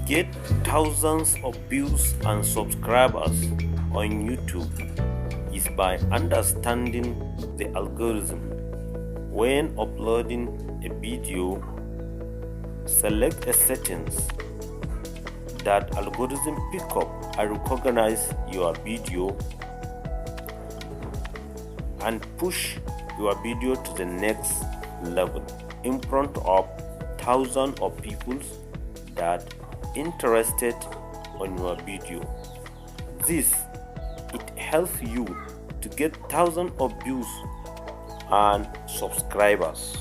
get thousands of views and subscribers on YouTube is by understanding the algorithm. When uploading a video, select a settings that algorithm pick up and recognize your video and push your video to the next level in front of thousands of people that interested on your video. This it helps you to get thousands of views and subscribers.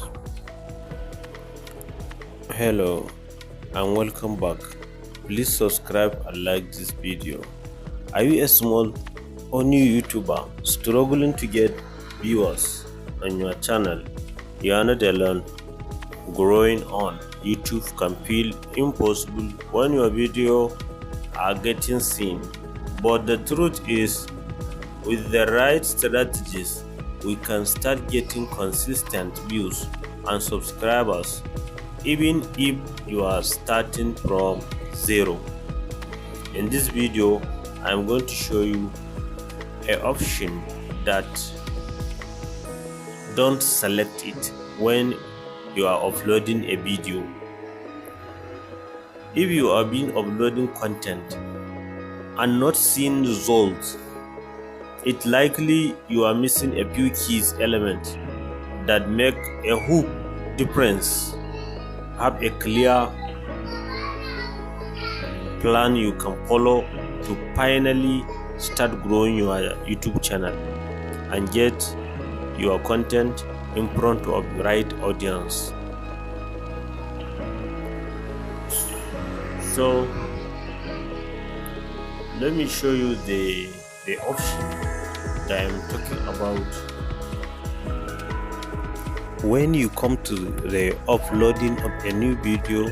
Hello and welcome back. Please subscribe and like this video. Are you a small or new YouTuber struggling to get viewers on your channel? You are not alone. Growing on YouTube can feel impossible when your videos are getting seen. But the truth is, with the right strategies, we can start getting consistent views and subscribers even if you are starting from zero. In this video, I am going to show you an option that don't select it when you are uploading a video. If you have been uploading content and not seeing results, it's likely you are missing a few keys elements that make a hook difference. Have a clear plan you can follow to finally start growing your YouTube channel and get your content in front of the right audience. So let me show you the option that I'm talking about. When you come to the uploading of a new video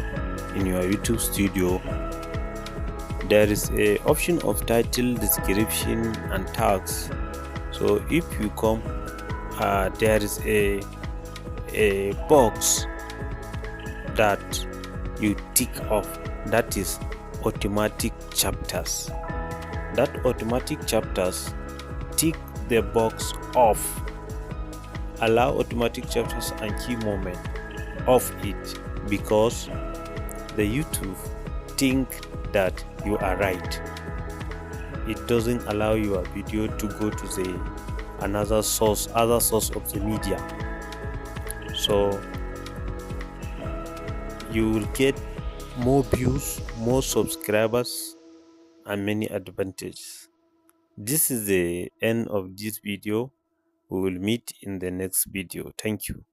in your YouTube studio, there is a option of title, description and tags. So if you come, there is a box that you tick off, that is automatic chapters. That automatic chapters, tick the box off. Allow automatic chapters and key moment off it, because the YouTube think that you are right. It doesn't allow your video to go to the other source of the media. So you will get more views, more subscribers and many advantages. This is the end of this video. We will meet in the next video. Thank you.